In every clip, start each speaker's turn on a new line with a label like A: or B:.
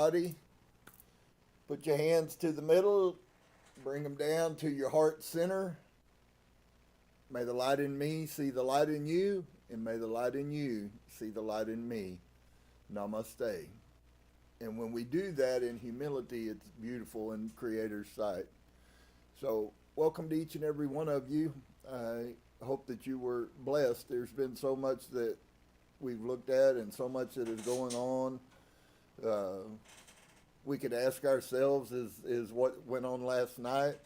A: everybody. Put your hands to the middle, bring them down to your heart center. May the light in me see the light in you, and may the light in you see the light in me. Namaste. And when we do that in humility, it's beautiful in Creator's sight. So welcome to each and every one of you. I hope that you were blessed. There's been so much that we've looked at and so much that is going on. We could ask ourselves, is what went on last night,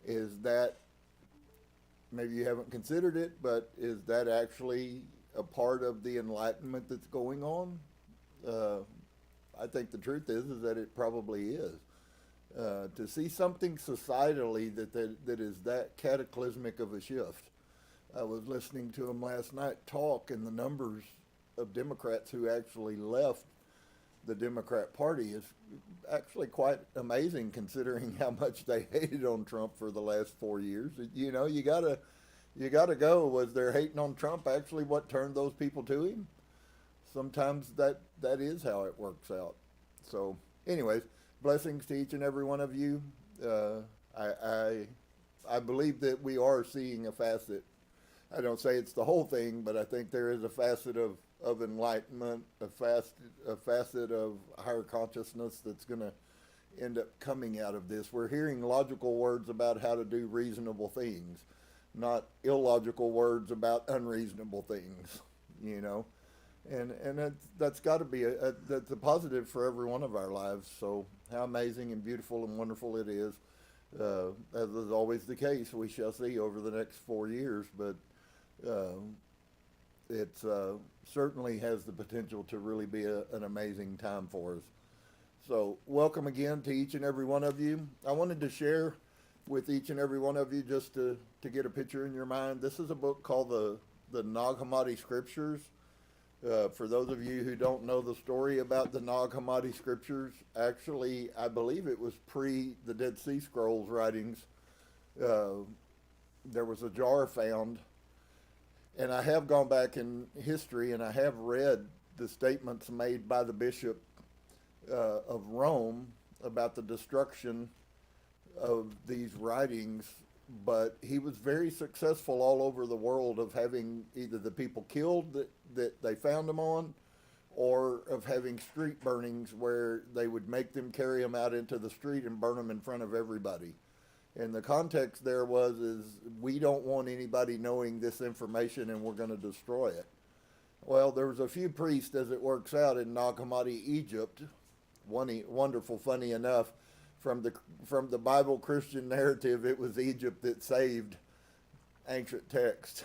A: is that, maybe you haven't considered it, but is that actually a part of the enlightenment that's going on? I think the truth is that it probably is. To see something societally that is that cataclysmic of a shift. I was listening to him last night talk, and the numbers of Democrats who actually left the Democrat Party is actually quite amazing, considering how much they hated on Trump for the last 4 years. You know, you gotta go. Was their hating on Trump actually what turned those people to him? Sometimes that is how it works out. So, anyways, blessings to each and every one of you. I believe that we are seeing a facet. I don't say it's the whole thing, but I think there is a facet of enlightenment, a facet of higher consciousness that's going to end up coming out of this. We're hearing logical words about how to do reasonable things, not illogical words about unreasonable things, you know. And that's got to be that's a positive for every one of our lives. So how amazing and beautiful and wonderful it is. As is always the case, we shall see over the next 4 years, but it certainly has the potential to really be an amazing time for us. So welcome again to each and every one of you. I wanted to share with each and every one of you, just to get a picture in your mind. This is a book called the Nag Hammadi Scriptures. For those of you who don't know the story about the Nag Hammadi Scriptures, actually, I believe it was pre the Dead Sea Scrolls writings. There was a jar found, and I have gone back in history and I have read the statements made by the bishop of Rome about the destruction of these writings, but he was very successful all over the world of having either the people killed that they found them on, or of having street burnings where they would make them carry them out into the street and burn them in front of everybody. And the context there is we don't want anybody knowing this information and we're going to destroy it. Well, there was a few priests, as it works out, in Nag Hammadi, Egypt. Wonderful, funny enough, from the Bible Christian narrative, it was Egypt that saved ancient text.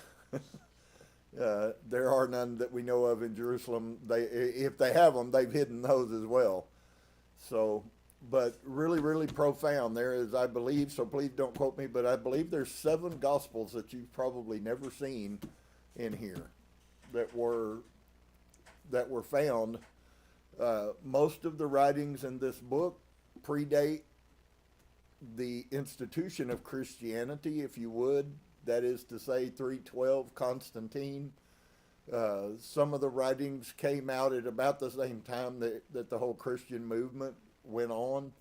A: There are none that we know of in Jerusalem. If they have them, they've hidden those as well. So, but really, really profound. There is, I believe, so please don't quote me, but I believe there's 7 Gospels that you've probably never seen in here that were found. Most of the writings in this book predate the institution of Christianity, if you would. That is to say, 312 Constantine. Some of the writings came out at about the same time that the whole Christian movement went on.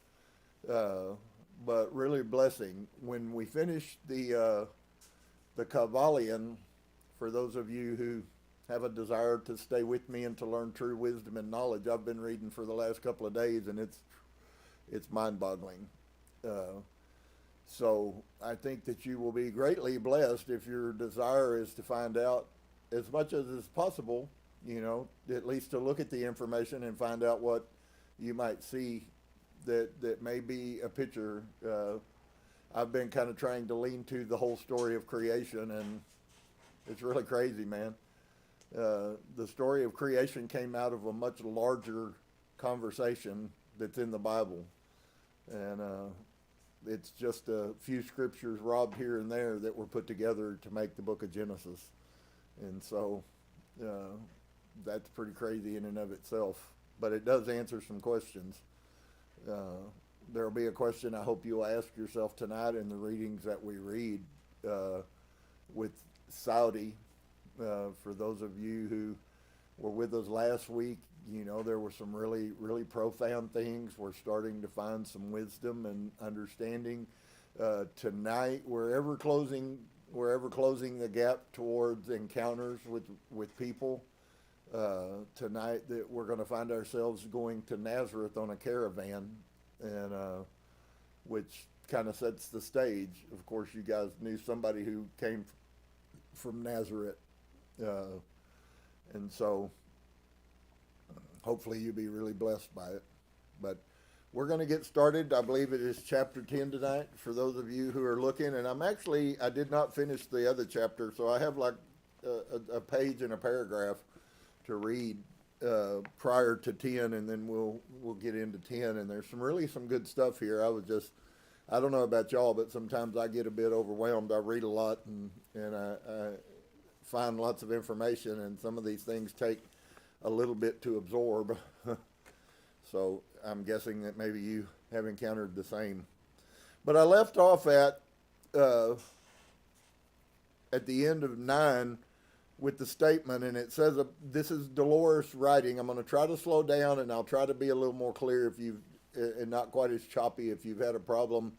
A: But really blessing. When we finished the Kabbalion, for those of you who have a desire to stay with me and to learn true wisdom and knowledge, I've been reading for the last couple of days, and it's mind-boggling. So I think that you will be greatly blessed if your desire is to find out as much as is possible, you know, at least to look at the information and find out what you might see that may be a picture. I've been kind of trying to lean to the whole story of creation, and it's really crazy, man. The story of creation came out of a much larger conversation that's in the Bible. And it's just a few scriptures robbed here and there that were put together to make the book of Genesis. And so that's pretty crazy in and of itself. But it does answer some questions. There'll be a question I hope you'll ask yourself tonight in the readings that we read with Saudi. For those of you who were with us last week, there were some really, really profound things. We're starting to find some wisdom and understanding. Tonight, we're ever closing the gap towards encounters with people. Tonight, that we're going to find ourselves going to Nazareth on a caravan, and which kind of sets the stage. Of course, you guys knew somebody who came from Nazareth, and so hopefully you'll be really blessed by it. But we're going to get started. I believe it is chapter 10 tonight for those of you who are looking. And I did not finish the other chapter, so I have like a page and a paragraph to read prior to 10, and then we'll get into 10. And there's some good stuff here. I don't know about y'all, but sometimes I get a bit overwhelmed. I read a lot and I find lots of information, and some of these things take a little bit to absorb. So I'm guessing that maybe you have encountered the same. But I left off at the end of 9 with the statement, and it says, this is Dolores writing. I'm going to try to slow down, and I'll try to be a little more clear and not quite as choppy if you've had a problem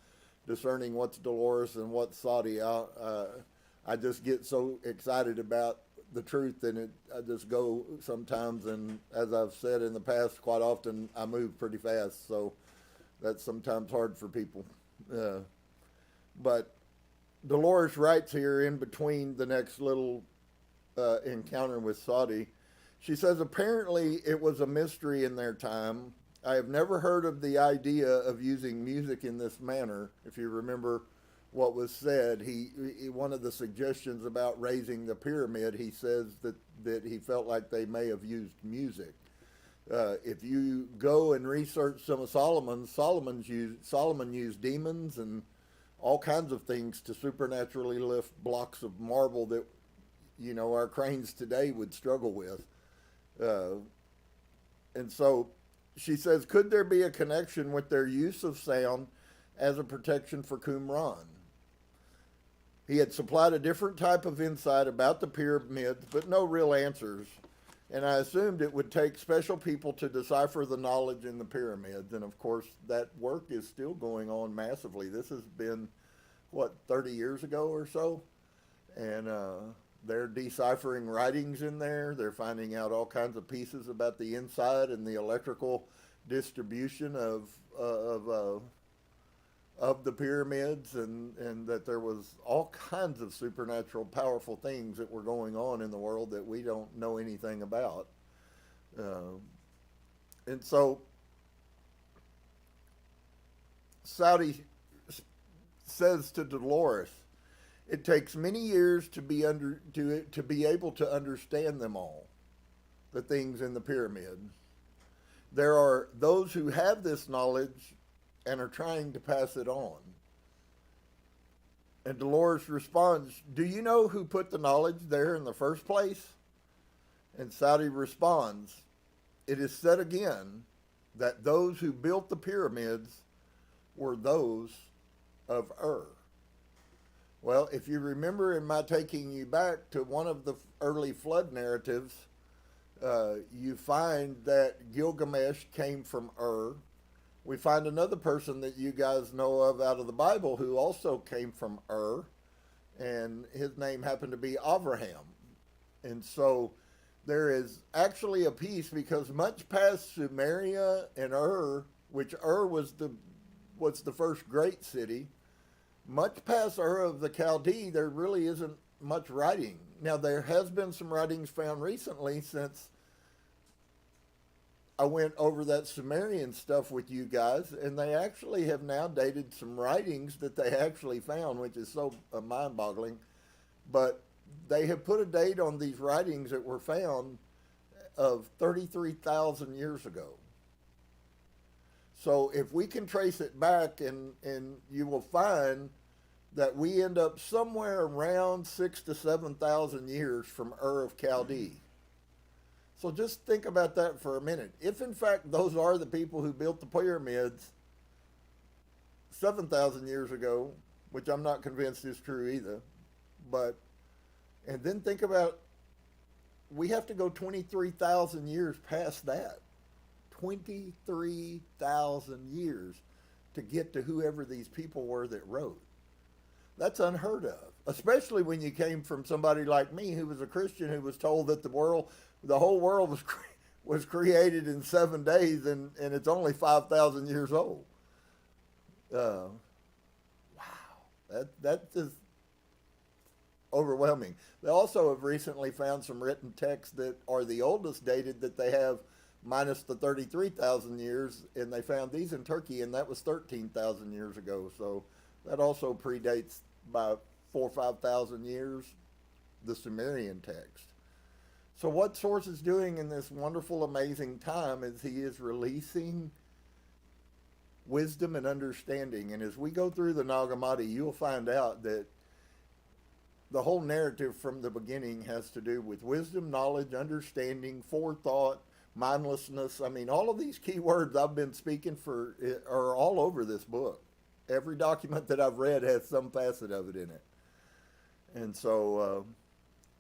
A: discerning what's Dolores and what's Saudi. I just get so excited about the truth, and I just go sometimes, and as I've said in the past, quite often I move pretty fast, so that's sometimes hard for people. But Dolores writes here in between the next little encounter with Saudi. She says, apparently it was a mystery in their time. I have never heard of the idea of using music in this manner. If you remember what was said, one of the suggestions about raising the pyramid, he says that he felt like they may have used music. If you go and research some of Solomon used demons and all kinds of things to supernaturally lift blocks of marble that our cranes today would struggle with. And so she says, could there be a connection with their use of sound as a protection for Qumran? He had supplied a different type of insight about the pyramids, but no real answers. And I assumed it would take special people to decipher the knowledge in the pyramids. And of course, that work is still going on massively. This has been, 30 years ago or so? And they're deciphering writings in there. They're finding out all kinds of pieces about the inside and the electrical distribution of the pyramids, and that there was all kinds of supernatural, powerful things that were going on in the world that we don't know anything about. And so Saudi says to Dolores, it takes many years to be able to understand them all, the things in the pyramid. There are those who have this knowledge and are trying to pass it on. And Dolores responds, do you know who put the knowledge there in the first place? And Saudi responds, it is said again that those who built the pyramids were those of Well, if you remember in my taking you back to one of the early flood narratives, you find that Gilgamesh came from We find another person that you guys know of out of the Bible who also came from and his name happened to be Abraham. And so there is actually a piece, because much past Sumeria and which was the first great city, much past of the Chaldee, there really isn't much writing. Now, there has been some writings found recently since I went over that Sumerian stuff with you guys, and they actually have now dated some writings that they actually found, which is so mind-boggling. But they have put a date on these writings that were found of 33,000 years ago. So if we can trace it back, and you will find that we end up somewhere around 6,000 to 7,000 years from of Chaldee. So just think about that for a minute. If in fact those are the people who built the pyramids 7,000 years ago, which I'm not convinced is true either, and then think about we have to go 23,000 years past that. 23,000 years to get to whoever these people were that wrote. That's unheard of, especially when you came from somebody like me who was a Christian who was told that the whole world was created in 7 days and it's only 5,000 years old. Wow, that is overwhelming. They also have recently found some written texts that are the oldest dated that they have, minus the 33,000 years, and they found these in Turkey, and that was 13,000 years ago. So that also predates by 4,000 or 5,000 years the Sumerian text. So what Source is doing in this wonderful, amazing time is he is releasing wisdom and understanding. And as we go through the Nag Hammadi, you'll find out that the whole narrative from the beginning has to do with wisdom, knowledge, understanding, forethought, mindlessness. I mean, all of these key words I've been speaking for are all over this book. Every document that I've read has some facet of it in it. And so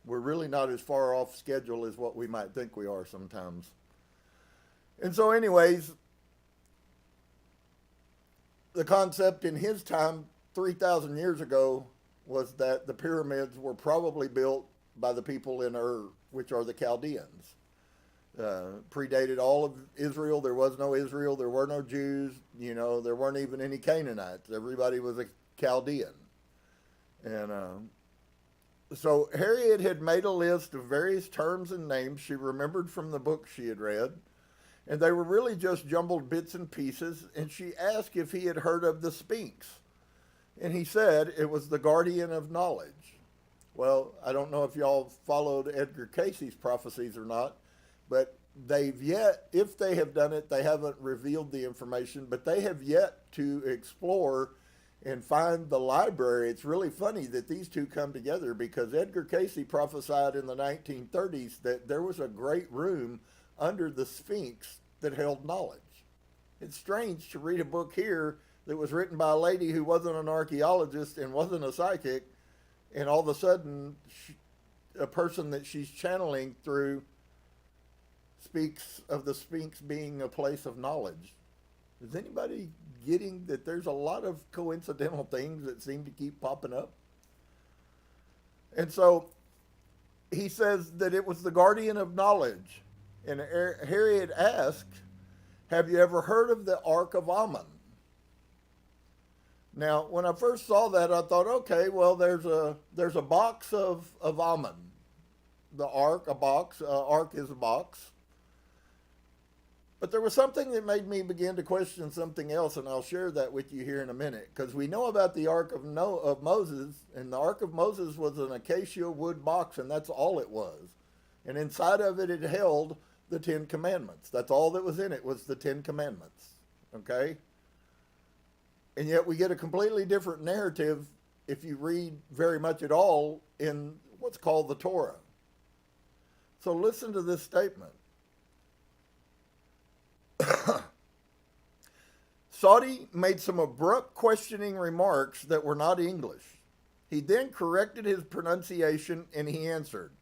A: we're really not as far off schedule as what we might think we are sometimes. And so anyways, the concept in his time, 3,000 years ago, was that the pyramids were probably built by the people in Ur, which are the Chaldeans. Predated all of Israel. There was no Israel. There were no Jews. You know, there weren't even any Canaanites. Everybody was a Chaldean. And so Harriet had made a list of various terms and names she remembered from the book she had read. And they were really just jumbled bits and pieces. And she asked if he had heard of the Sphinx. And he said it was the guardian of knowledge. Well, I don't know if y'all followed Edgar Cayce's prophecies or not. But they've yet, if they have done it, they haven't revealed the information, but they have yet to explore and find the library. It's really funny that these two come together because Edgar Cayce prophesied in the 1930s that there was a great room under the Sphinx that held knowledge. It's strange to read a book here that was written by a lady who wasn't an archaeologist and wasn't a psychic, and all of a sudden a person that she's channeling through speaks of the Sphinx being a place of knowledge. Is anybody getting that there's a lot of coincidental things that seem to keep popping up? And so he says that it was the guardian of knowledge. And Harriet asked, have you ever heard of the Ark of Ammon? Now, when I first saw that, I thought, okay, well, there's a box of Ammon. The Ark, a box, Ark is a box. But there was something that made me begin to question something else, and I'll share that with you here in a minute. Because we know about the Ark of Moses, and the Ark of Moses was an acacia wood box, and that's all it was. And inside of it, it held the 10 Commandments. That's all that was in it, was the 10 Commandments. Okay? And yet we get a completely different narrative if you read very much at all in what's called the Torah. So listen to this statement. Saudi made some abrupt questioning remarks that were not English. He then corrected his pronunciation and he answered,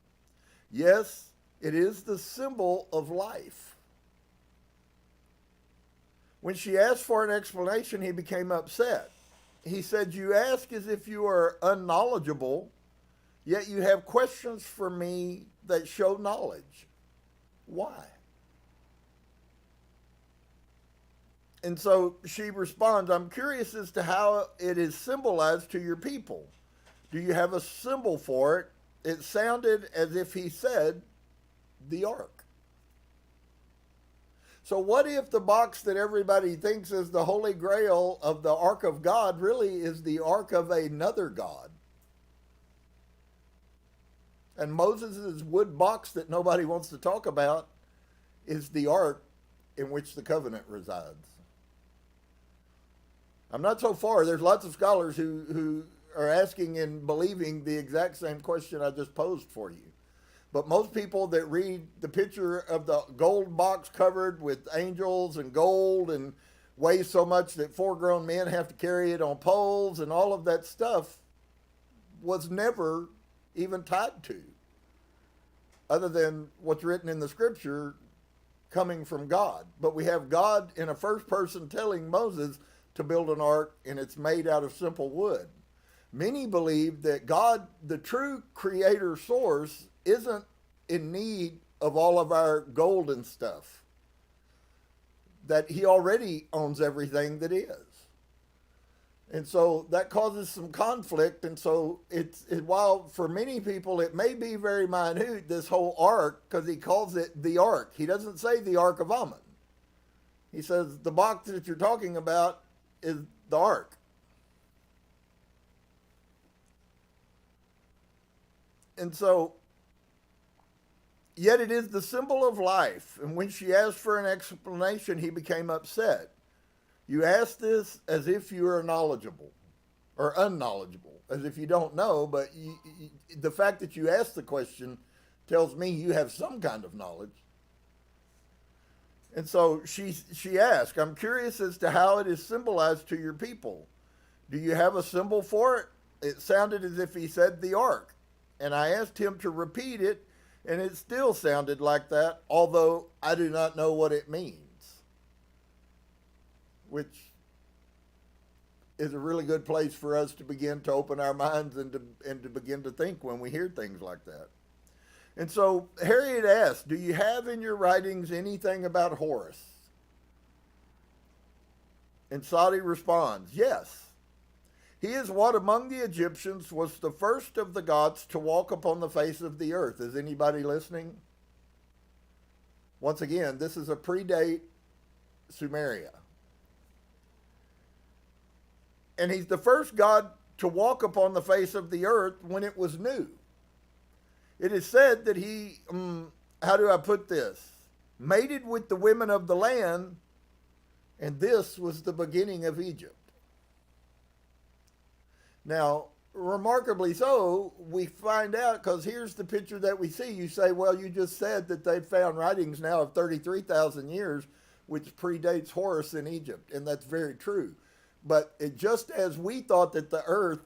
A: yes, it is the symbol of life. When she asked for an explanation, he became upset. He said, you ask as if you are unknowledgeable, yet you have questions for me that show knowledge. Why? And so she responds, I'm curious as to how it is symbolized to your people. Do you have a symbol for it? It sounded as if he said, the Ark. So what if the box that everybody thinks is the Holy Grail of the Ark of God really is the Ark of another God? And Moses' wood box that nobody wants to talk about is the Ark in which the covenant resides. I'm not so far. There's lots of scholars who are asking and believing the exact same question I just posed for you. But most people that read the picture of the gold box covered with angels and gold and weighs so much that 4 grown men have to carry it on poles and all of that stuff was never even tied to other than what's written in the scripture coming from God. But we have God in a first person telling Moses to build an ark, and it's made out of simple wood. Many believe that God, the true creator source, isn't in need of all of our gold and stuff, that he already owns everything that is. And so that causes some conflict. And so while for many people it may be very minute, this whole ark, because he calls it the ark. He doesn't say the Ark of Ammon. He says the box that you're talking about is the ark. And so, yet it is the symbol of life. And when she asked for an explanation, he became upset. You ask this as if you are knowledgeable or unknowledgeable, as if you don't know, but the fact that you ask the question tells me you have some kind of knowledge. And so she asked, I'm curious as to how it is symbolized to your people. Do you have a symbol for it? It sounded as if he said the ark. And I asked him to repeat it, and it still sounded like that, although I do not know what it means. Which is a really good place for us to begin to open our minds and to begin to think when we hear things like that. And so Harriet asked, do you have in your writings anything about Horus? And Sadi responds, yes. He is what among the Egyptians was the first of the gods to walk upon the face of the earth. Is anybody listening? Once again, this is a predate Sumeria. And he's the first god to walk upon the face of the earth when it was new. It is said that he, how do I put this? Mated with the women of the land, and this was the beginning of Egypt. Now, remarkably so, we find out, because here's the picture that we see. You say, well, you just said that they've found writings now of 33,000 years, which predates Horus in Egypt, and that's very true. But just as we thought that the earth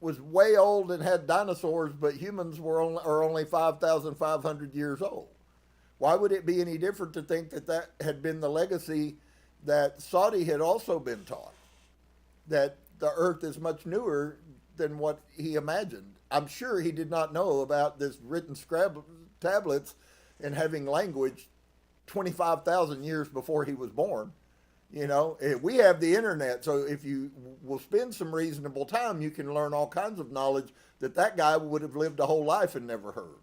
A: was way old and had dinosaurs, but humans are only 5,500 years old. Why would it be any different to think that that had been the legacy that Sadi had also been taught? That the earth is much newer than what he imagined. I'm sure he did not know about this written tablets and having language 25,000 years before he was born. You know, we have the internet, so if you will spend some reasonable time, you can learn all kinds of knowledge that guy would have lived a whole life and never heard.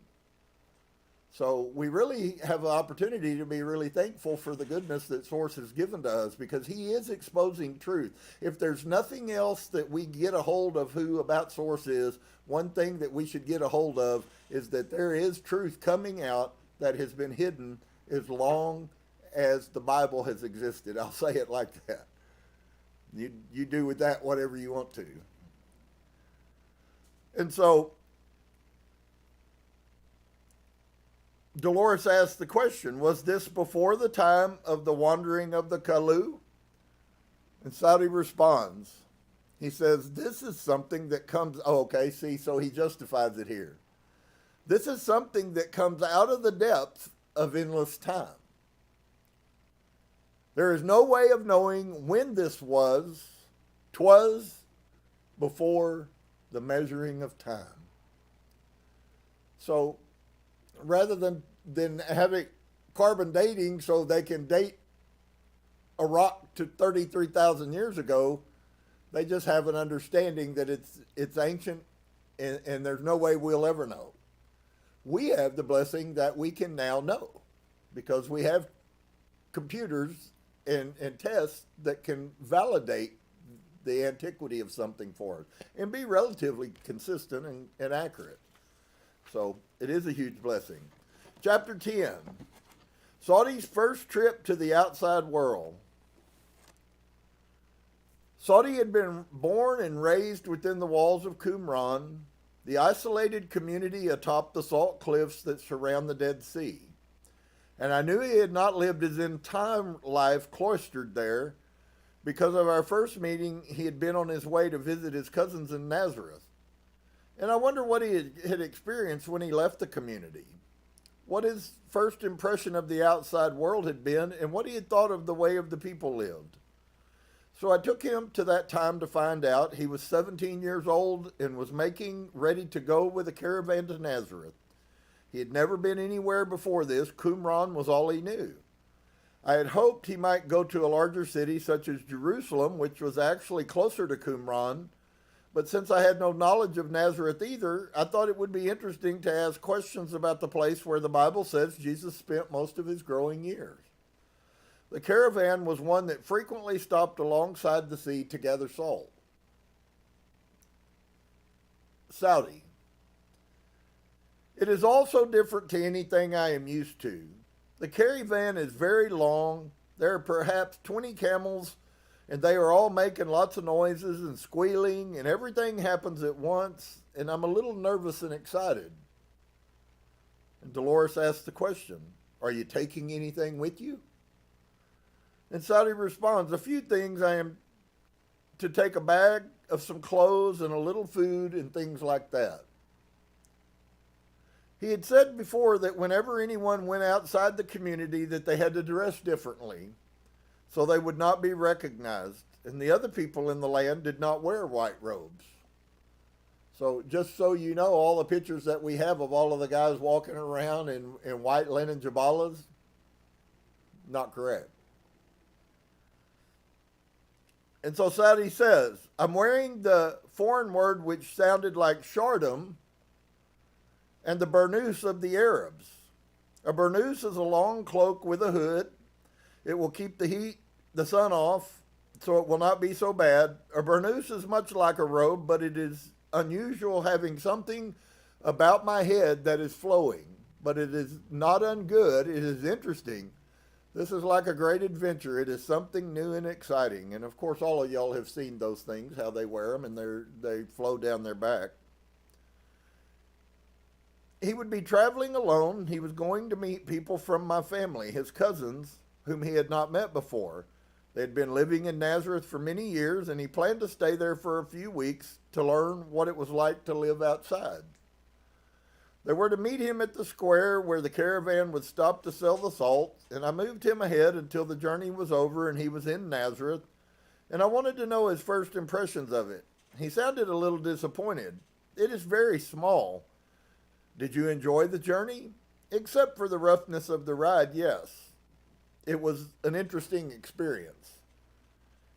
A: So we really have an opportunity to be really thankful for the goodness that Source has given to us, because he is exposing truth. If there's nothing else that we get a hold of who about Source is, one thing that we should get a hold of is that there is truth coming out that has been hidden as long as the Bible has existed. I'll say it like that. You do with that whatever you want to. And so Dolores asked the question, was this before the time of the wandering of the Kalu? And Sadi responds. He says, this is something that comes, so he justifies it here. This is something that comes out of the depths of endless time. There is no way of knowing when this was. 'Twas before the measuring of time. So rather than having carbon dating so they can date a rock to 33,000 years ago, they just have an understanding that it's ancient and there's no way we'll ever know. We have the blessing that we can now know because we have computers and tests that can validate the antiquity of something for us and be relatively consistent and accurate. So it is a huge blessing. Chapter 10, Sadi's first trip to the outside world. Sadi had been born and raised within the walls of Qumran, the isolated community atop the salt cliffs that surround the Dead Sea. And I knew he had not lived his entire life cloistered there. Because of our first meeting, he had been on his way to visit his cousins in Nazareth. And I wonder what he had experienced when he left the community. what his first impression of the outside world had been and what he had thought of the way of the people lived. So I took him to that time to find out. He was 17 years old and was making ready to go with a caravan to Nazareth. He had never been anywhere before this. Qumran was all he knew. I had hoped he might go to a larger city such as Jerusalem, which was actually closer to Qumran, but since I had no knowledge of Nazareth either, I thought it would be interesting to ask questions about the place where the Bible says Jesus spent most of his growing years. The caravan was one that frequently stopped alongside the sea to gather salt. Saudi. It is also different to anything I am used to. The caravan is very long. There are perhaps 20 camels, and they are all making lots of noises and squealing, and everything happens at once, and I'm a little nervous and excited. And Dolores asked the question, "Are you taking anything with you?" And Saudi responds, "A few things. I am to take a bag of some clothes and a little food and things like that." He had said before that whenever anyone went outside the community that they had to dress differently so they would not be recognized, and the other people in the land did not wear white robes. So just so you know, all the pictures that we have of all of the guys walking around in white linen jabalas, not correct. And so Saudi says, "I'm wearing the foreign word which sounded like shardam and the burnous of the Arabs. A burnous is a long cloak with a hood. It will keep the sun off, so it will not be so bad. A burnous is much like a robe, but it is unusual, having something about my head that is flowing. But it is not ungood. It is interesting. This is like a great adventure. It is something new and exciting." And of course, all of y'all have seen those things, how they wear them, and they flow down their back. He would be traveling alone. He was going to meet people from my family, his cousins, whom he had not met before. They had been living in Nazareth for many years, and he planned to stay there for a few weeks to learn what it was like to live outside. They were to meet him at the square where the caravan would stop to sell the salt, and I moved him ahead until the journey was over and he was in Nazareth, and I wanted to know his first impressions of it. He sounded a little disappointed. "It is very small." "Did you enjoy the journey?" "Except for the roughness of the ride, yes. It was an interesting experience.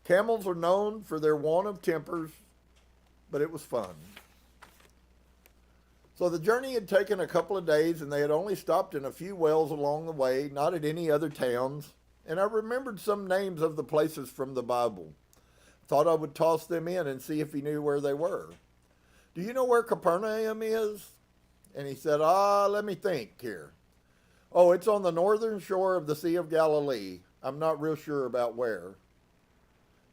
A: Camels are known for their want of tempers, but it was fun." So the journey had taken a couple of days, and they had only stopped in a few wells along the way, not at any other towns, and I remembered some names of the places from the Bible. Thought I would toss them in and see if he knew where they were. "Do you know where Capernaum is?" And he said, let me think here. "Oh, it's on the northern shore of the Sea of Galilee. I'm not real sure about where."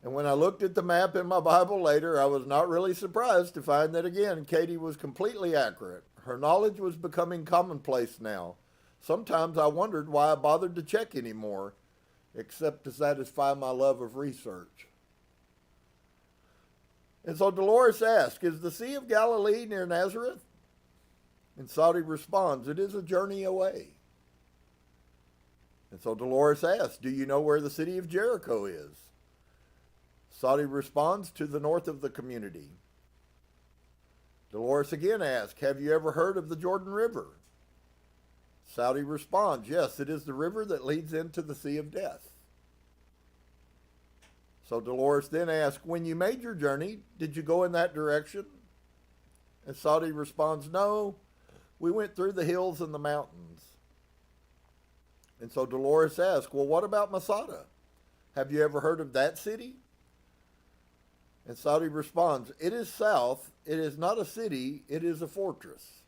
A: And when I looked at the map in my Bible later, I was not really surprised to find that again, Katie was completely accurate. Her knowledge was becoming commonplace now. Sometimes I wondered why I bothered to check anymore, except to satisfy my love of research. And so Dolores asked, "Is the Sea of Galilee near Nazareth?" And Saudi responds, "It is a journey away." And so Dolores asks, "Do you know where the city of Jericho is?" Saudi responds, "To the north of the community." Dolores again asks, "Have you ever heard of the Jordan River?" Saudi responds, "Yes, it is the river that leads into the Sea of Death." So Dolores then asks, "When you made your journey, did you go in that direction?" And Saudi responds, "No, we went through the hills and the mountains." And so Dolores asks, "Well, what about Masada? Have you ever heard of that city?" And Saudi responds, "It is south. It is not a city. It is a fortress.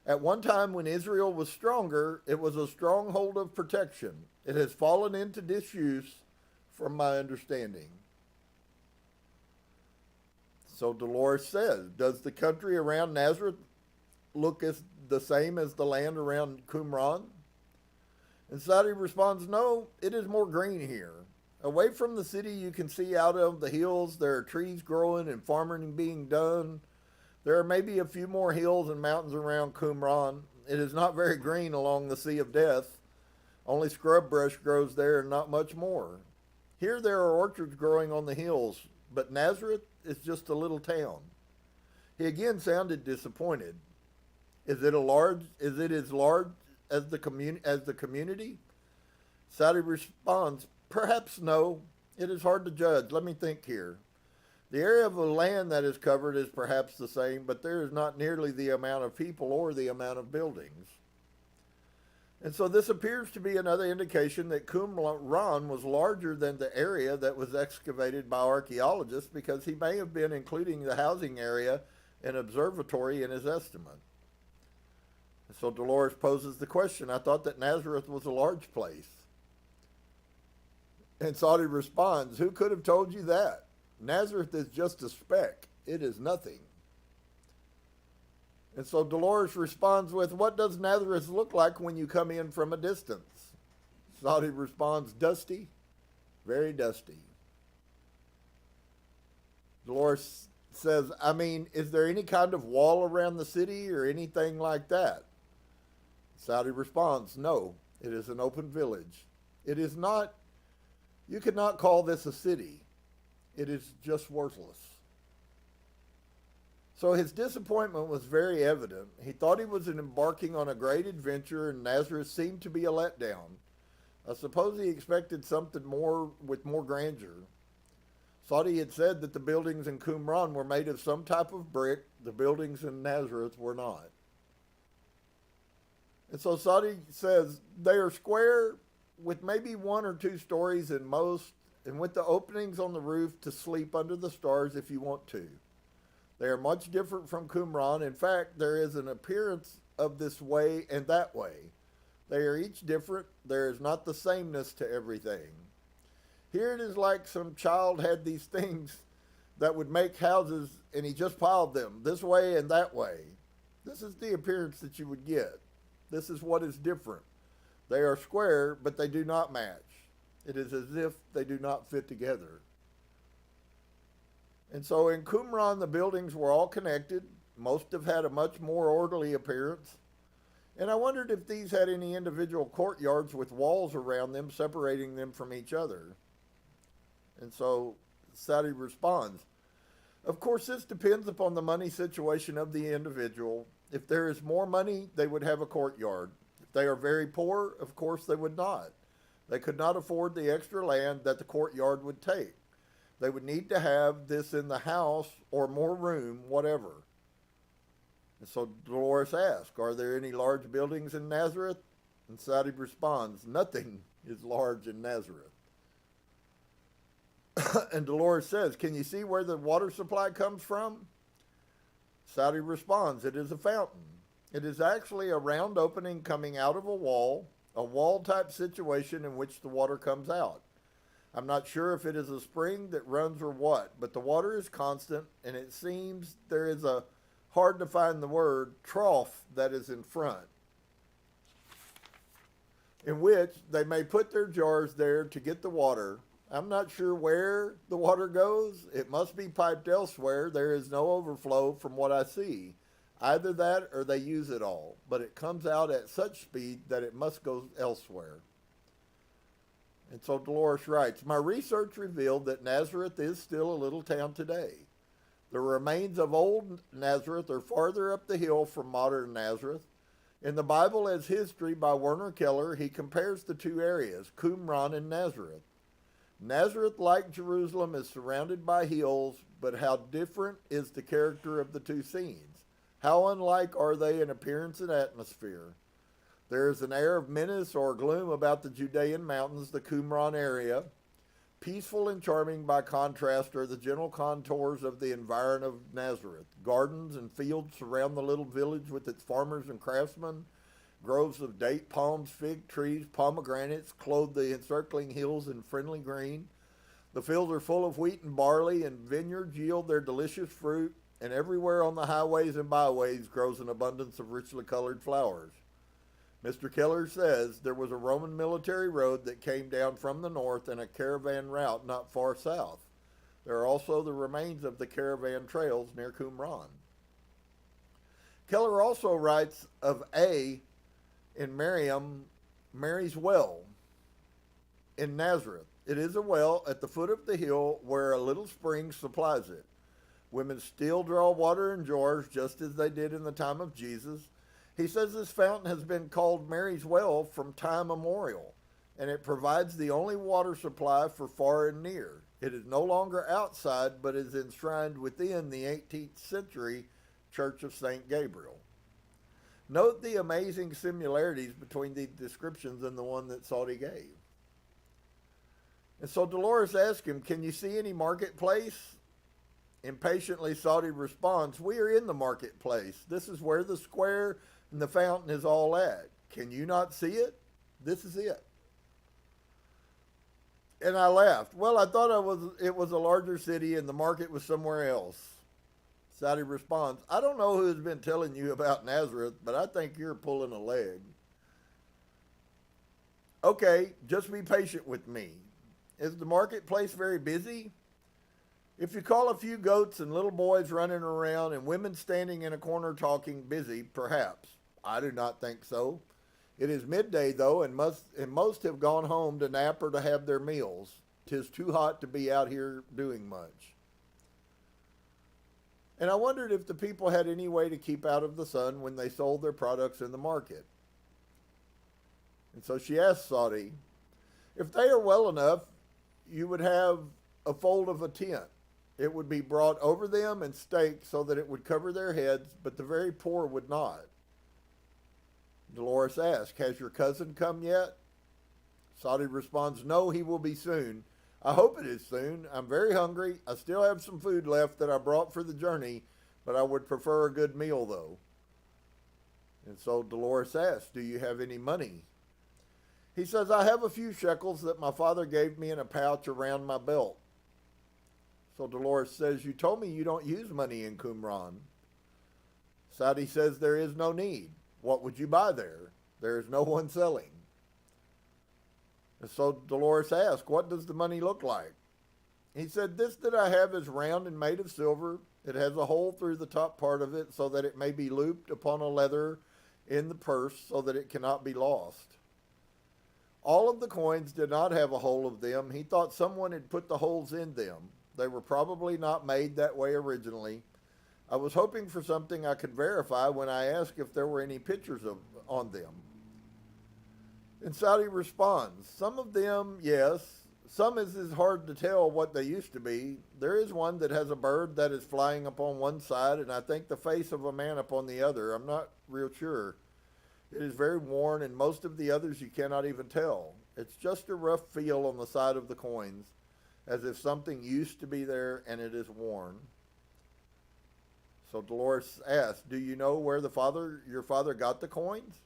A: At one time when Israel was stronger, it was a stronghold of protection. It has fallen into disuse from my understanding." So Dolores says, "Does the country around Nazareth look as the same as the land around Qumran?" And Saudi responds, "No, it is more green here. Away from the city, you can see out of the hills. There are trees growing and farming being done. There are maybe a few more hills and mountains around Qumran. It is not very green along the Sea of Death. Only scrub brush grows there and not much more. Here there are orchards growing on the hills, but Nazareth is just a little town. He again sounded disappointed. Is it as large as the community? Saudi responds, perhaps no. It is hard to judge. Let me think here. The area of the land that is covered is perhaps the same, but there is not nearly the amount of people or the amount of buildings. And so this appears to be another indication that Qumran was larger than the area that was excavated by archaeologists, because he may have been including the housing area and observatory in his estimate. And so Dolores poses the question, I thought that Nazareth was a large place. And Saudi responds, who could have told you that? Nazareth is just a speck. It is nothing. And so Dolores responds with, what does Nazareth look like when you come in from a distance? Saudi responds, dusty, very dusty. Dolores says, I mean, is there any kind of wall around the city or anything like that? Saudi responds, no, it is an open village. It is not, you could not call this a city. It is just worthless. So his disappointment was very evident. He thought he was embarking on a great adventure, and Nazareth seemed to be a letdown. I suppose he expected something more with more grandeur. Saudi had said that the buildings in Qumran were made of some type of brick. The buildings in Nazareth were not. And so Saudi says they are square with maybe 1 or 2 stories in most, and with the openings on the roof to sleep under the stars if you want to. They are much different from Qumran. In fact, there is an appearance of this way and that way. They are each different. There is not the sameness to everything. Here it is like some child had these things that would make houses, and he just piled them this way and that way. This is the appearance that you would get. This is what is different. They are square, but they do not match. It is as if they do not fit together. And so in Qumran, the buildings were all connected. Most have had a much more orderly appearance. And I wondered if these had any individual courtyards with walls around them separating them from each other. And so Saudi responds, of course, this depends upon the money situation of the individual. If there is more money, they would have a courtyard. If they are very poor, of course, they would not. They could not afford the extra land that the courtyard would take. They would need to have this in the house or more room, whatever. And so Dolores asks, are there any large buildings in Nazareth? And Saudi responds, nothing is large in Nazareth. And Dolores says, can you see where the water supply comes from? Saudi responds, it is a fountain. It is actually a round opening coming out of a wall type situation in which the water comes out. I'm not sure if it is a spring that runs or what, but the water is constant, and it seems there is a, hard to find the word, trough that is in front, in which they may put their jars there to get the water. I'm not sure where the water goes. It must be piped elsewhere. There is no overflow from what I see. Either that or they use it all, but it comes out at such speed that it must go elsewhere. And so Dolores writes, my research revealed that Nazareth is still a little town today. The remains of old Nazareth are farther up the hill from modern Nazareth. In the Bible as History by Werner Keller, he compares the two areas, Qumran and Nazareth. Nazareth, like Jerusalem, is surrounded by hills, but how different is the character of the two scenes? How unlike are they in appearance and atmosphere? There is an air of menace or gloom about the Judean mountains, the Qumran area. Peaceful and charming by contrast are the gentle contours of the environ of Nazareth. Gardens and fields surround the little village with its farmers and craftsmen. Groves of date palms, fig trees, pomegranates clothe the encircling hills in friendly green. The fields are full of wheat and barley, and vineyards yield their delicious fruit, and everywhere on the highways and byways grows an abundance of richly colored flowers. Mr. Keller says there was a Roman military road that came down from the north and a caravan route not far south. There are also the remains of the caravan trails near Qumran. Keller also writes of A in Mary's well in Nazareth. It is a well at the foot of the hill where a little spring supplies it. Women still draw water in jars just as they did in the time of Jesus. He says this fountain has been called Mary's well from time immemorial, and it provides the only water supply for far and near. It is no longer outside, but is enshrined within the 18th century Church of St. Gabriel. Note the amazing similarities between the descriptions and the one that Sadi gave. And so Dolores asked him, "Can you see any marketplace?" Impatiently, Sadi responds, "We are in the marketplace. This is where the square and the fountain is all at. Can you not see it? This is it." And I laughed. "Well, I thought it was a larger city and the market was somewhere else." Sadi responds, "I don't know who's been telling you about Nazareth, but I think you're pulling a leg." "Okay, just be patient with me. Is the marketplace very busy? If you call a few goats and little boys running around and women standing in a corner talking, busy, perhaps. I do not think so. It is midday, though, and most have gone home to nap or to have their meals. 'Tis too hot to be out here doing much." And I wondered if the people had any way to keep out of the sun when they sold their products in the market. And so she asked Sadi, "If they are well enough, you would have a fold of a tent. It would be brought over them and staked so that it would cover their heads, but the very poor would not." Dolores asked, "Has your cousin come yet?" Sadi responds, "No, he will be soon. I hope it is soon. I'm very hungry. I still have some food left that I brought for the journey, but I would prefer a good meal, though." And so Dolores asked, "Do you have any money?" He says, "I have a few shekels that my father gave me in a pouch around my belt." So Dolores says, "You told me you don't use money in Qumran." Sadi says, "There is no need. What would you buy there? There is no one selling." And so Dolores asked, "What does the money look like?" He said, "This that I have is round and made of silver. It has a hole through the top part of it so that it may be looped upon a leather in the purse so that it cannot be lost." All of the coins did not have a hole of them. He thought someone had put the holes in them. They were probably not made that way originally. I was hoping for something I could verify when I asked if there were any pictures on them. And Sadi responds, "Some of them, yes. Some is hard to tell what they used to be. There is one that has a bird that is flying upon one side, and I think the face of a man upon the other. I'm not real sure. It is very worn, and most of the others you cannot even tell. It's just a rough feel on the side of the coins, as if something used to be there and it is worn." So Dolores asked, "Do you know where your father got the coins?"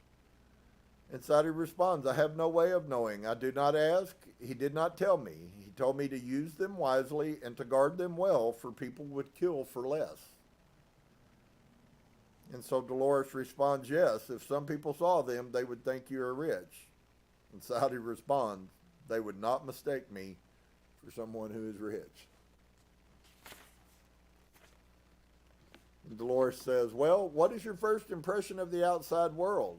A: And Sadi responds, "I have no way of knowing. I do not ask. He did not tell me. He told me to use them wisely and to guard them well, for people would kill for less." And so Dolores responds, "Yes, if some people saw them, they would think you are rich." And Sadi responds, "They would not mistake me for someone who is rich." And Dolores says, "Well, what is your first impression of the outside world?"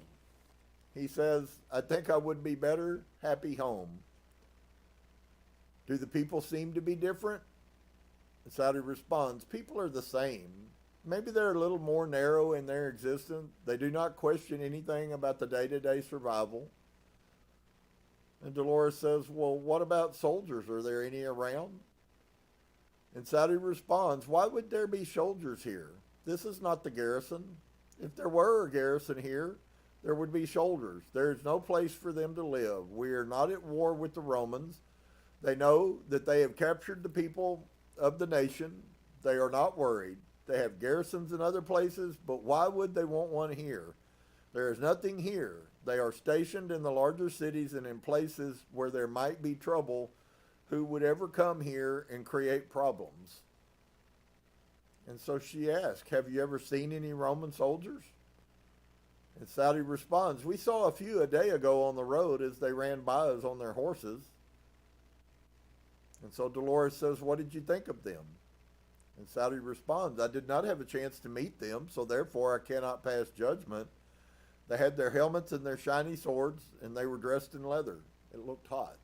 A: He says, "I think I would be better happy home." "Do the people seem to be different?" And Sadi responds, "People are the same. Maybe they're a little more narrow in their existence. They do not question anything about the day-to-day survival." And Dolores says, "Well, what about soldiers? Are there any around?" And Sadi responds, "Why would there be soldiers here? This is not the garrison. If there were a garrison here, there would be soldiers. There is no place for them to live. We are not at war with the Romans. They know that they have captured the people of the nation. They are not worried. They have garrisons in other places, but why would they want one here? There is nothing here. They are stationed in the larger cities and in places where there might be trouble. Who would ever come here and create problems?" And so she asked, "Have you ever seen any Roman soldiers?" And Sadi responds, "We saw a few a day ago on the road as they ran by us on their horses." And so Dolores says, "What did you think of them?" And Saudi responds, I did not have a chance to meet them, so therefore I cannot pass judgment. They had their helmets and their shiny swords, and they were dressed in leather. It looked hot.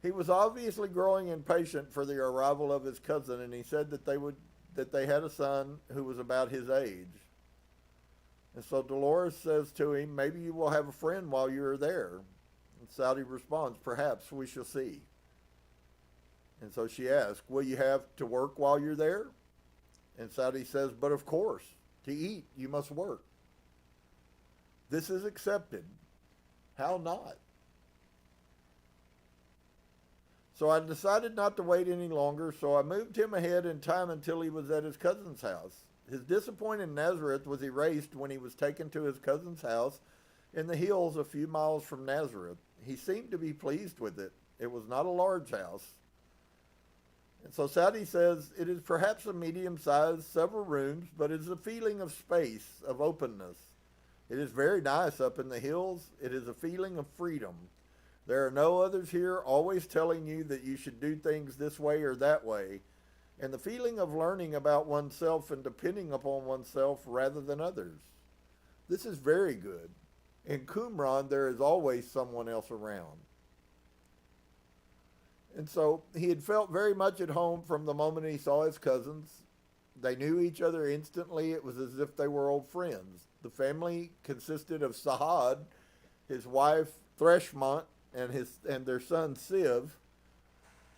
A: He was obviously growing impatient for the arrival of his cousin, and he said that they had a son who was about his age. And so Dolores says to him, maybe you will have a friend while you are there. And Saudi responds, perhaps we shall see. And so she asks, will you have to work while you're there? And Saudi says, but of course, to eat you must work. This is accepted. How not? So I decided not to wait any longer, so I moved him ahead in time until he was at his cousin's house. His disappointment in Nazareth was erased when he was taken to his cousin's house in the hills a few miles from Nazareth. He seemed to be pleased with it. It was not a large house. And so Saudi says, it is perhaps a medium-sized, several rooms, but it is a feeling of space, of openness. It is very nice up in the hills. It is a feeling of freedom. There are no others here always telling you that you should do things this way or that way. And the feeling of learning about oneself and depending upon oneself rather than others. This is very good. In Qumran, there is always someone else around. And so he had felt very much at home from the moment he saw his cousins. They knew each other instantly. It was as if they were old friends. The family consisted of Sahad, his wife Threshmont, and their son Siv.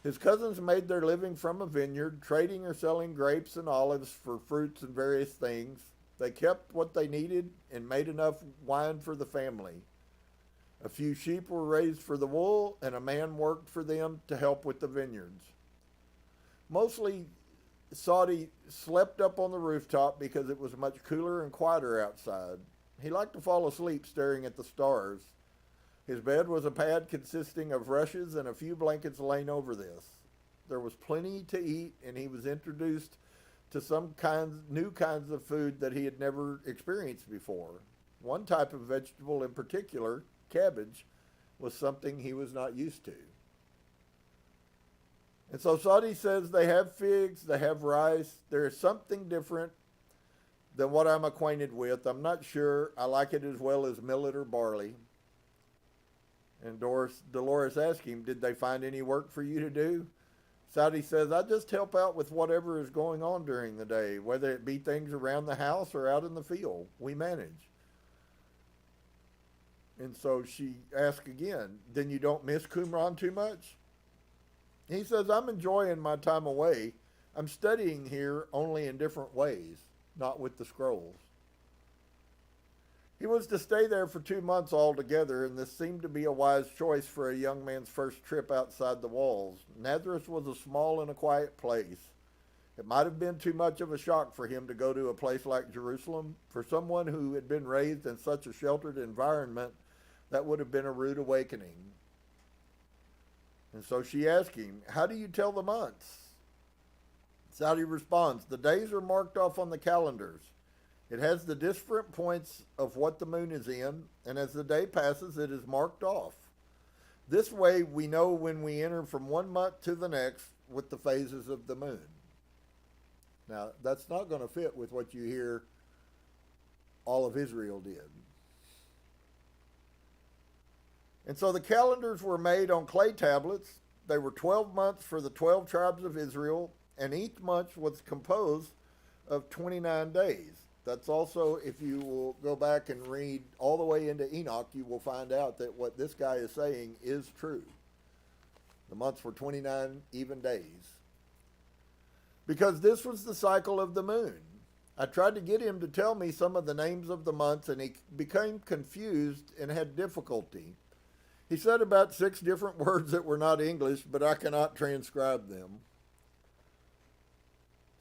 A: His cousins made their living from a vineyard, trading or selling grapes and olives for fruits and various things. They kept what they needed and made enough wine for the family. A few sheep were raised for the wool, and a man worked for them to help with the vineyards. Mostly, Saudi slept up on the rooftop because it was much cooler and quieter outside. He liked to fall asleep staring at the stars. His bed was a pad consisting of rushes and a few blankets laying over this. There was plenty to eat, and he was introduced to some new kinds of food that he had never experienced before. One type of vegetable in particular, cabbage, was something he was not used to. And so Saudi says they have figs, they have rice. There is something different than what I'm acquainted with. I'm not sure I like it as well as millet or barley. And Dolores asked him, did they find any work for you to do? Saudi says, I just help out with whatever is going on during the day, whether it be things around the house or out in the field. We manage. And so she asked again, then you don't miss Qumran too much? He says, I'm enjoying my time away. I'm studying here only in different ways, not with the scrolls. He was to stay there for 2 months altogether, and this seemed to be a wise choice for a young man's first trip outside the walls. Nazareth was a small and a quiet place. It might have been too much of a shock for him to go to a place like Jerusalem. For someone who had been raised in such a sheltered environment, that would have been a rude awakening. And so she asked him, how do you tell the months? Saudi responds, the days are marked off on the calendars. It has the different points of what the moon is in, and as the day passes, it is marked off. This way, we know when we enter from one month to the next with the phases of the moon. Now, that's not going to fit with what you hear all of Israel did. And so the calendars were made on clay tablets. They were 12 months for the 12 tribes of Israel, and each month was composed of 29 days. That's also, if you will go back and read all the way into Enoch, you will find out that what this guy is saying is true. The months were 29 even days. Because this was the cycle of the moon. I tried to get him to tell me some of the names of the months, and he became confused and had difficulty. He said about 6 different words that were not English, but I cannot transcribe them.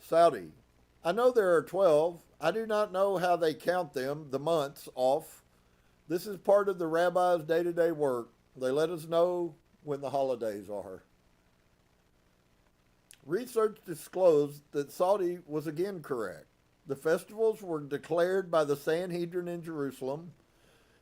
A: Saudi, I know there are 12. I do not know how they count them, the months, off. This is part of the rabbi's day-to-day work. They let us know when the holidays are. Research disclosed that Saudi was again correct. The festivals were declared by the Sanhedrin in Jerusalem,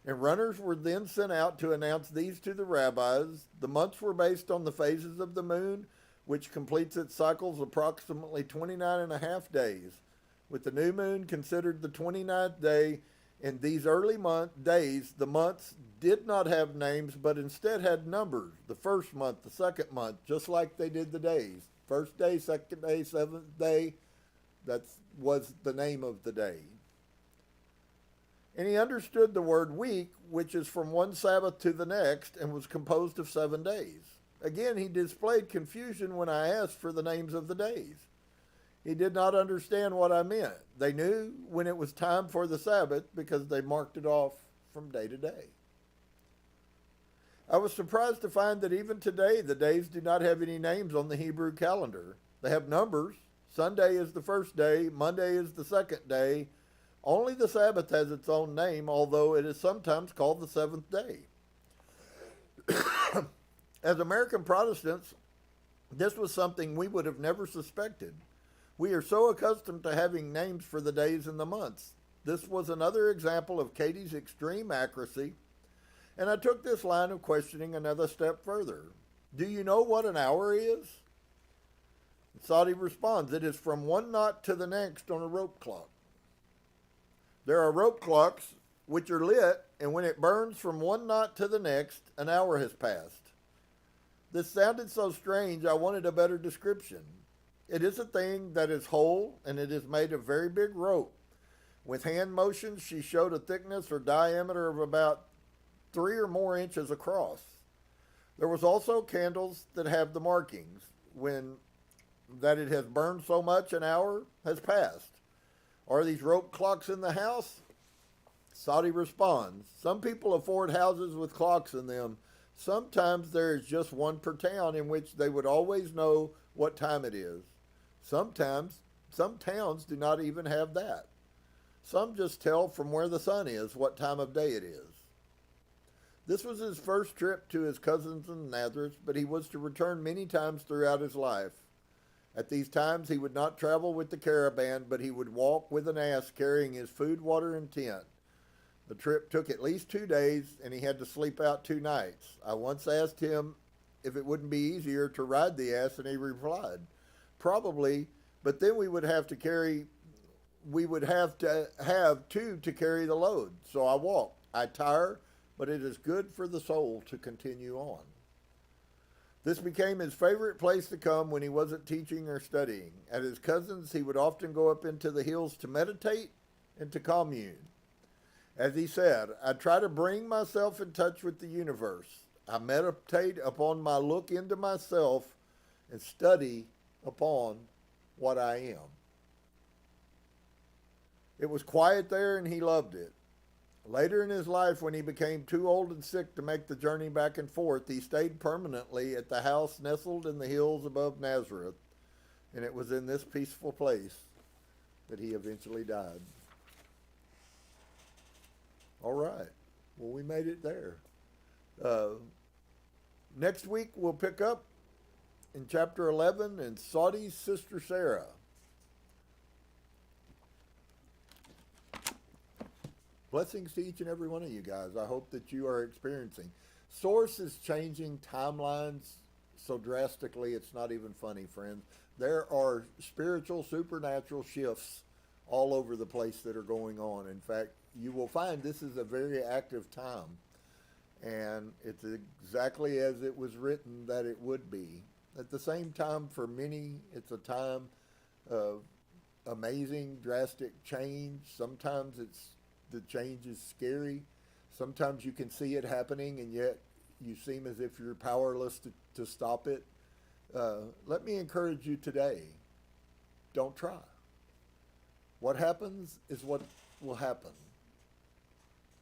A: and runners were then sent out to announce these to the rabbis. The months were based on the phases of the moon, which completes its cycles approximately 29 and a half days, with the new moon considered the 29th day. In these early days, the months did not have names, but instead had numbers. The first month, the second month, just like they did the days. First day, second day, seventh day, that was the name of the day. And he understood the word week, which is from one Sabbath to the next, and was composed of 7 days. Again, he displayed confusion when I asked for the names of the days. He did not understand what I meant. They knew when it was time for the Sabbath because they marked it off from day to day. I was surprised to find that even today the days do not have any names on the Hebrew calendar. They have numbers. Sunday is the first day, Monday is the second day. Only the Sabbath has its own name, although it is sometimes called the seventh day. As American Protestants, this was something we would have never suspected. We are so accustomed to having names for the days and the months. This was another example of Katie's extreme accuracy, and I took this line of questioning another step further. Do you know what an hour is? Saudi responds, it is from one knot to the next on a rope clock. There are rope clocks which are lit, and when it burns from one knot to the next, an hour has passed. This sounded so strange, I wanted a better description. It is a thing that is whole, and it is made of very big rope. With hand motions, she showed a thickness or diameter of about 3 or more inches across. There was also candles that have the markings, when that it has burned so much an hour has passed. Are these rope clocks in the house? Saudi responds, some people afford houses with clocks in them. Sometimes there is just one per town in which they would always know what time it is. Sometimes, some towns do not even have that. Some just tell from where the sun is what time of day it is. This was his first trip to his cousins in Nazareth, but he was to return many times throughout his life. At these times he would not travel with the caravan, but he would walk with an ass carrying his food, water, and tent. The trip took at least 2 days, and he had to sleep out 2 nights. I once asked him if it wouldn't be easier to ride the ass, and he replied, probably, but then we would have to have 2 to carry the load. So I walked. I tire, but it is good for the soul to continue on. This became his favorite place to come when he wasn't teaching or studying. At his cousins, he would often go up into the hills to meditate and to commune. As he said, I try to bring myself in touch with the universe. I meditate upon my look into myself and study upon what I am. It was quiet there and he loved it. Later in his life, when he became too old and sick to make the journey back and forth, he stayed permanently at the house nestled in the hills above Nazareth, and it was in this peaceful place that he eventually died. All right. Well, we made it there. Next week, we'll pick up in chapter 11 and Saudi's sister Sarah. Blessings to each and every one of you guys. I hope that you are experiencing. Source is changing timelines so drastically, it's not even funny, friends. There are spiritual, supernatural shifts all over the place that are going on. In fact, you will find this is a very active time. And it's exactly as it was written that it would be. At the same time, for many, it's a time of amazing, drastic change. Sometimes the change is scary. Sometimes you can see it happening, and yet you seem as if you're powerless to stop it. Let me encourage you today. Don't try. What happens is what will happen.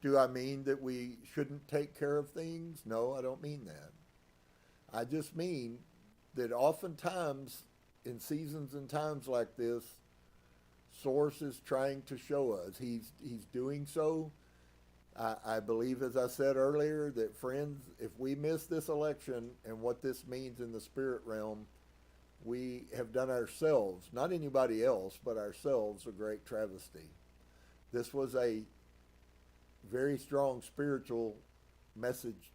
A: Do I mean that we shouldn't take care of things? No, I don't mean that. I just mean that oftentimes in seasons and times like this, Source is trying to show us. He's doing so. I believe, as I said earlier, that friends, if we miss this election and what this means in the spirit realm, we have done ourselves, not anybody else, but ourselves, a great travesty. This was a very strong spiritual message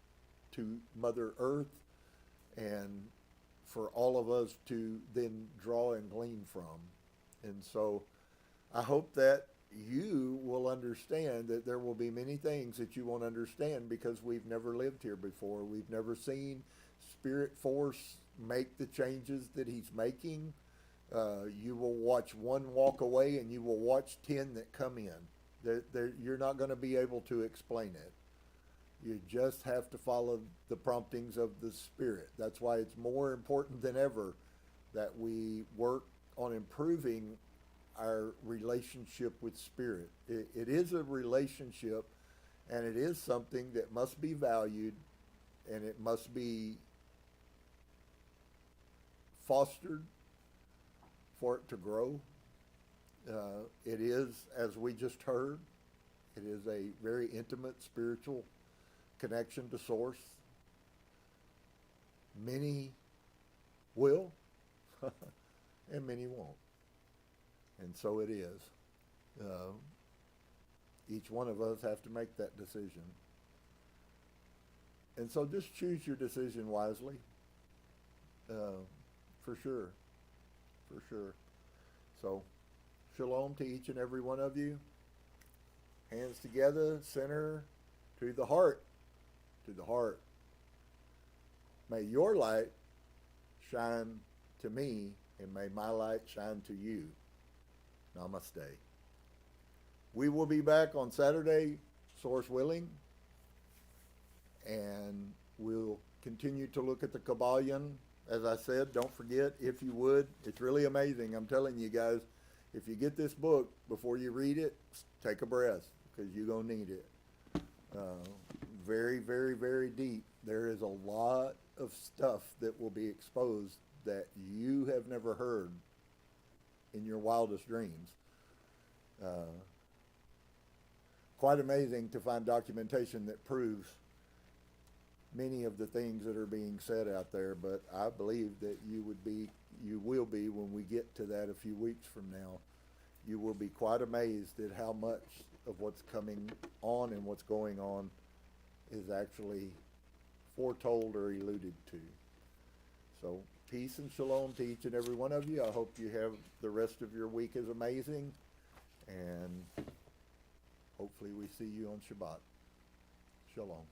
A: to Mother Earth and for all of us to then draw and glean from. And so I hope that you will understand that there will be many things that you won't understand because we've never lived here before. We've never seen Spirit Force make the changes that he's making. You will watch one walk away and you will watch 10 that come in. You're not going to be able to explain it. You just have to follow the promptings of the Spirit. That's why it's more important than ever that we work on improving our relationship with Spirit. It is a relationship, and it is something that must be valued, and it must be fostered for it to grow. It is, as we just heard, it is a very intimate spiritual connection to Source. Many will, and many won't. And so it is. Each one of us have to make that decision. And so just choose your decision wisely. For sure. For sure. So, shalom to each and every one of you. Hands together, center to the heart. To the heart. May your light shine to me, and may my light shine to you. Namaste. We will be back on Saturday, Source willing, and we'll continue to look at the Kabbalion. As I said, don't forget, if you would, it's really amazing. I'm telling you guys, if you get this book, before you read it, take a breath, because you're going to need it. Very, very, very deep. There is a lot of stuff that will be exposed that you have never heard in your wildest dreams. Quite amazing to find documentation that proves many of the things that are being said out there, but I believe that you will be when we get to that a few weeks from now. You will be quite amazed at how much of what's coming on and what's going on is actually foretold or alluded to. So peace and shalom to each and every one of you. I hope you have the rest of your week is amazing, and hopefully we see you on Shabbat. Shalom.